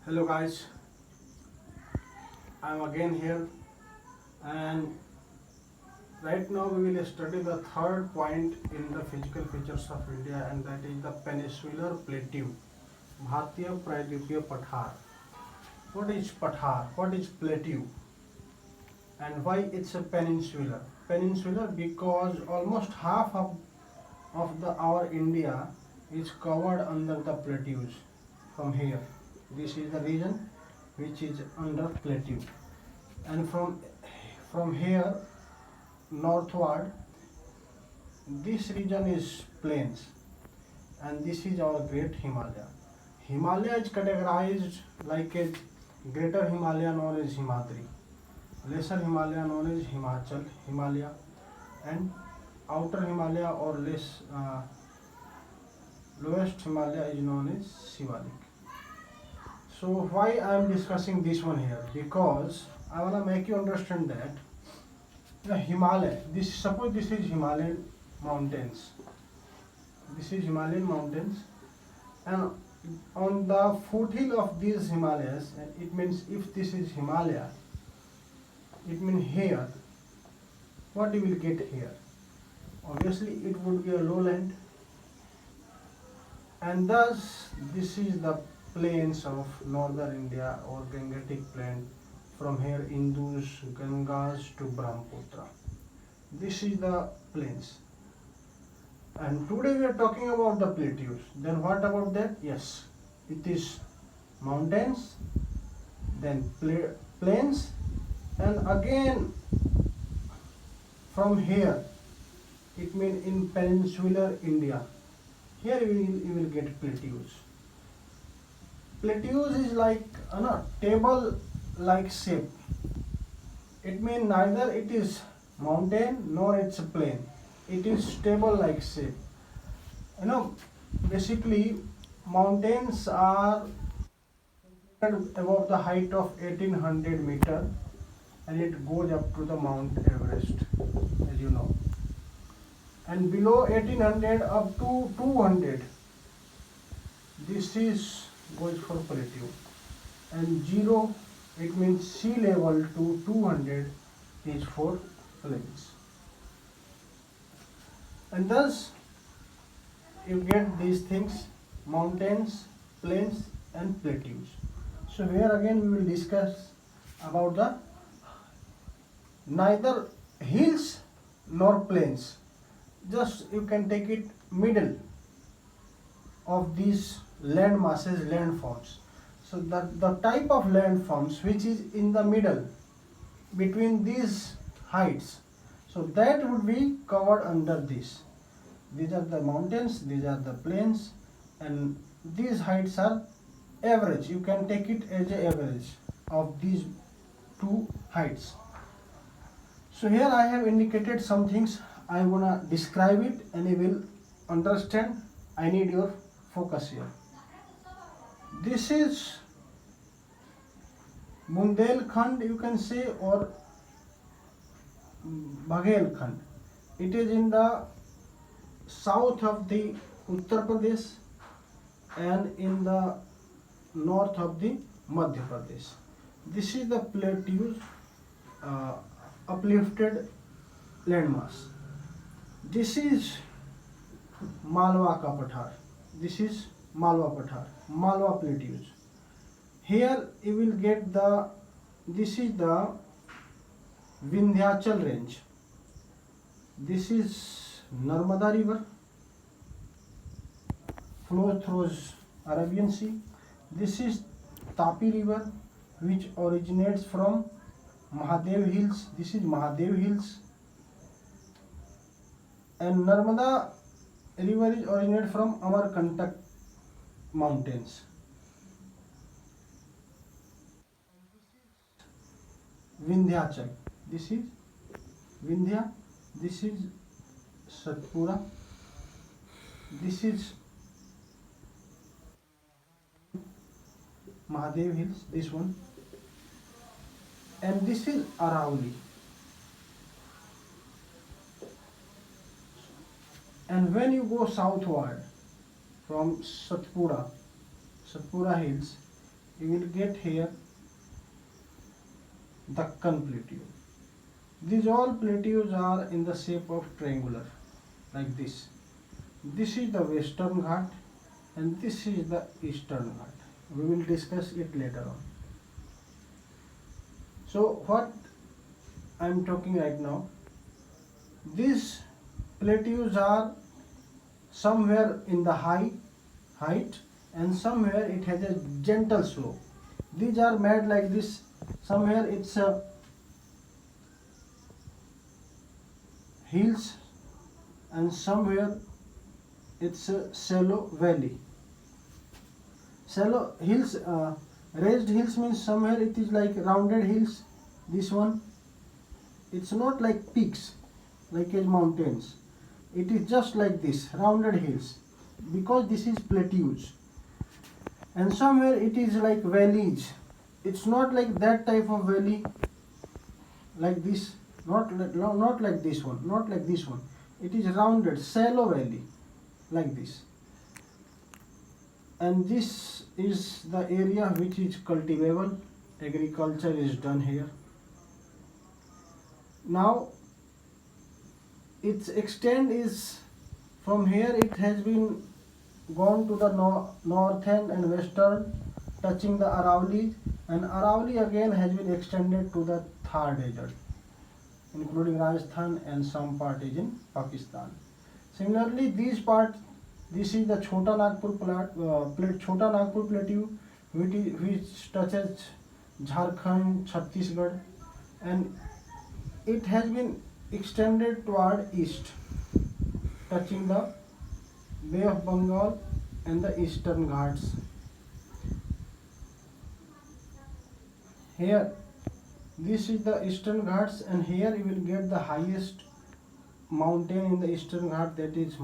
Hello guys, I'm again here, and right now we will study the third point in the physical features of India, and that is the peninsular plateau, Bhartiya Pradyupiya Pathar. What is Pathar? What is plateau? And why it's a peninsular? Peninsular because almost half of our India is covered under the plateaus from here. This is the region which is under plateau, and from here northward this region is plains, and this is our great Himalaya. Himalaya is categorized like a greater Himalaya known as Himadri, lesser Himalaya known as Himachal Himalaya, and outer Himalaya or lowest Himalaya is known as Shivalik. So why I am discussing this one here? Because I wanna make you understand that the Himalaya, suppose this is Himalayan mountains. This is Himalayan mountains, and on the foothill of these Himalayas, it means if this is Himalaya, it means here, what you will get here? Obviously it would be a lowland, and thus this is the plains of northern India or Gangetic plain, from here Indus, Gangas to Brahmaputra. This is the plains. And today we are talking about the plateaus. Then what about that? Yes, it is mountains, then plains, and again from here it means in peninsular India. Here you will get plateaus. Plateaus is like table like shape. It means neither it is mountain nor it's a plain. It is table like shape. Basically mountains are above the height of 1800 meter, and it goes up to the Mount Everest, as you know. And below 1800 up to 200, this is goes for plateau, and 0, it means sea level, to 200 is for plains. And thus you get these things: mountains, plains, and plateaus. So here again we will discuss about the neither hills nor plains, just you can take it middle of these land masses, landforms. So the type of landforms which is in the middle between these heights, so that would be covered under this. These are the mountains, these are the plains, and these heights are average. You can take it as a average of these two heights. So here I have indicated some things. I wanna describe it and you will understand. I need your focus here. This is Bundelkhand, you can say, or Baghelkhand. It is in the south of the Uttar Pradesh and in the north of the Madhya Pradesh. This is the plateaus, uplifted landmass. This is Malwa ka Pathar. This is Malwa Pathar, Malwa plateaus. Here you will get this is the Vindhyachal range. This is Narmada river, flows through Arabian Sea. This is Tapi river, which originates from Mahadev Hills. This is Mahadev Hills. And Narmada river is originated from Amarkantak mountains. Vindhyachal. This is Vindhya. This is Satpura. This is Mahadev Hills. This one. And this is Arauli. And when you go southward from Satpura Hills, you will get here Dakkan plateau. These all plateaus are in the shape of triangular, like this. This is the Western Ghat and this is the Eastern Ghat. We will discuss it later on. So what I am talking right now, these plateaus are somewhere in the height and somewhere it has a gentle slope. These are made like this. Somewhere it's a hills and somewhere it's a shallow valley. Shallow hills, raised hills means somewhere it is like rounded hills. This one, it's not like peaks, like as mountains. It is just like this, rounded hills, because this is plateaus. And somewhere it is like valleys. It's not like that type of valley, like this. Not like this one. Not like this one. It is rounded, shallow valley, like this. And this is the area which is cultivable. Agriculture is done here. Now its extent is, from here it has been gone to the northern and western, touching the Aravalli, and Aravalli again has been extended to the Thar desert, including Rajasthan, and some part is in Pakistan. Similarly, this is the Chota Nagpur plateau, which touches Jharkhand, Chhattisgarh, and it has been extended toward east, touching the Bay of Bengal and the Eastern Ghats. Here, this is the Eastern Ghats, and here you will get the highest mountain in the Eastern Ghat, that is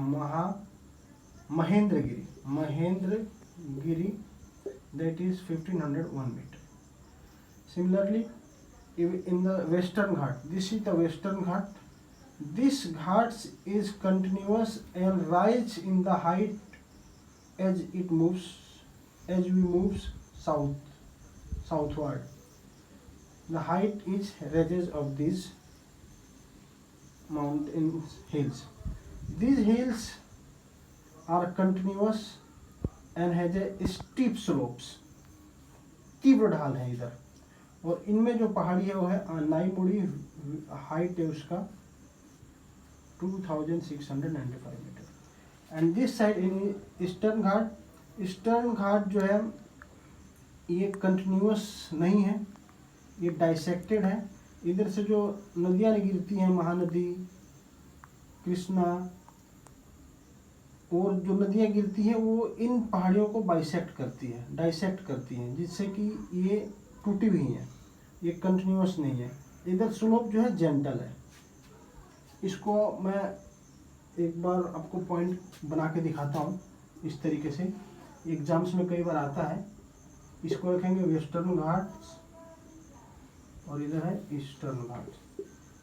Mahendragiri. Mahendragiri, that is 1501 meter. Similarly, in the Western Ghat, this is the Western Ghat. This Ghats is continuous and rise in the height as we move southward. The height is ranges of these mountains, hills. These hills are continuous and has a steep slopes. तीव्र ढाल है इधर, और इनमें जो पहाड़ी है वो है नाई मुड़ी, हाइट है उसका 2695 metre. And this side in eastern ghat जो है ये कंटिन्यूअस नहीं है, ये डाइसेक्टेड है. इधर से जो नदियाँ गिरती हैं, महानदी, कृष्णा, और जो नदियाँ गिरती हैं वो इन पहाड़ियों को डाइसेक्ट करती हैं, जिससे कि ये टूटी हुई हैं, ये कंटिन्यूअस नहीं है. इधर स्लोप जो है जेंटल है. इसको मैं एक बार आपको पॉइंट बना के दिखाता हूँ. इस तरीके से एग्जाम्स में कई बार आता है. इसको रखेंगे वेस्टर्न घाट्स और इधर है ईस्टर्न घाट्स.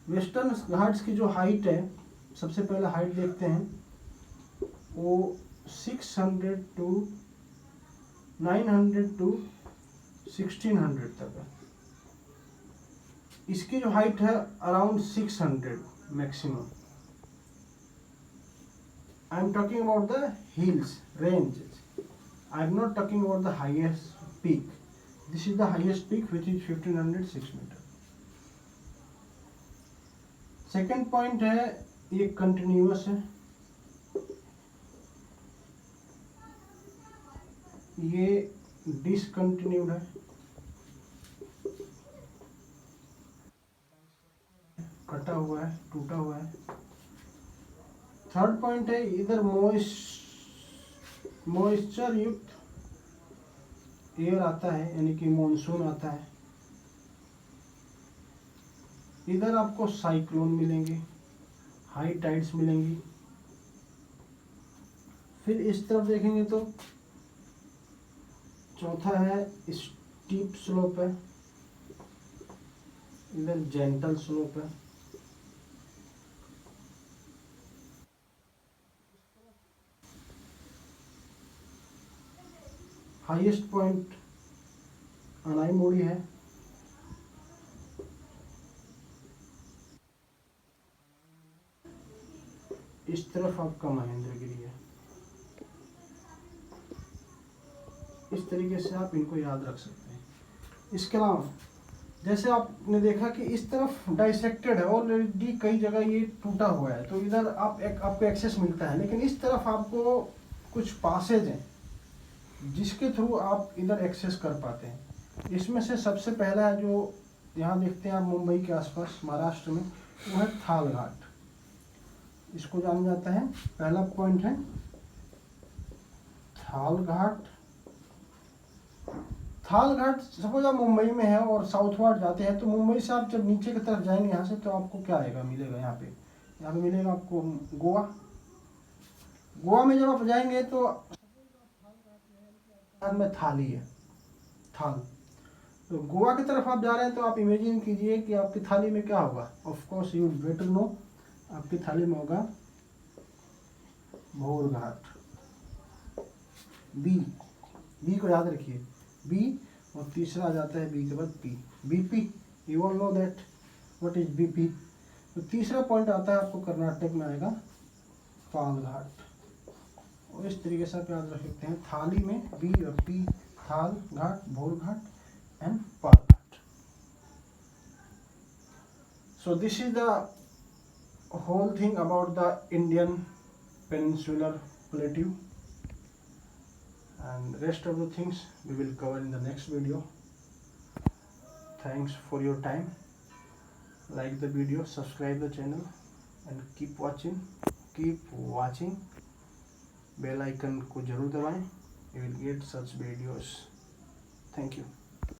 वेस्टर्न घाट्स की जो हाइट है, सबसे पहले हाइट देखते हैं, वो 600 to 900 to 1600 तक है. इसकी जो हाइट है around 600 maximum. I am talking about the hills ranges. I am not talking about the highest peak. This is the highest peak which is 1506 metre. Second point है, ये कंटिन्यूअस है, ये discontinued है, कटा हुआ है, टूटा हुआ है. थर्ड पॉइंट है, इधर मॉइस्चर युक्त एयर आता है, यानी कि मॉनसून आता है. इधर आपको साइक्लोन मिलेंगे, हाई टाइड्स मिलेंगी. फिर इस तरफ देखेंगे तो चौथा है स्टीप स्लोप है, इधर जेंटल स्लोप है. हाईएस्ट पॉइंट अनाईमोड़ी है, इस तरफ आपका महेंद्रगिरी है। इस तरीके से आप इनको याद रख सकते हैं। इसके अलावा जैसे आपने देखा कि इस तरफ डाइसेक्टेड है, ऑलरेडी कई जगह ये टूटा हुआ है, तो इधर आपको एक्सेस मिलता है, लेकिन इस तरफ आपको कुछ पासेज हैं जिसके थ्रू आप इधर एक्सेस कर पाते हैं। इसमें से सबसे पहला है जो यहाँ देखते हैं आप मुंबई के आसपास महाराष्ट्र में, वो है थाल घाट। इसको जाना जाता है, पहला पॉइंट है थाल घाट। थाल घाट सपोज आप मुंबई में है और साउथवार्ड जाते हैं, तो मुंबई से आप जब नीचे की तरफ जाएंगे यहाँ से, तो आपको क्या आएगा, मिलेगा यहाँ पे मिलेगा आपको गोवा। गोवा में जब आप जाएंगे तो में थाली है, थाल। तो गोवा की तरफ आप जा रहे हैं, तो आप इमेजिन कीजिए कि आपकी थाली में क्या होगा। Of course you better know, आपकी थाली में होगा भोर घाट। बी को याद रखिए, बी, और तीसरा आ जाता है बी के बाद P, BP. You all know that what is BP. तो तीसरा पॉइंट आता है आपको कर्नाटक में आएगा पाल घाट। और इस तरीके से आप याद रख सकते हैं, थाली में बी और P, Thal Ghat, Bhor Ghat and Pal Ghat. So this is the whole thing about the Indian peninsular plateau, and rest of the things we will cover in the next video. Thanks for your time. Like the video, subscribe the channel, and keep watching. Bell icon को जरूर दबाएं, you will get such videos. Thank you.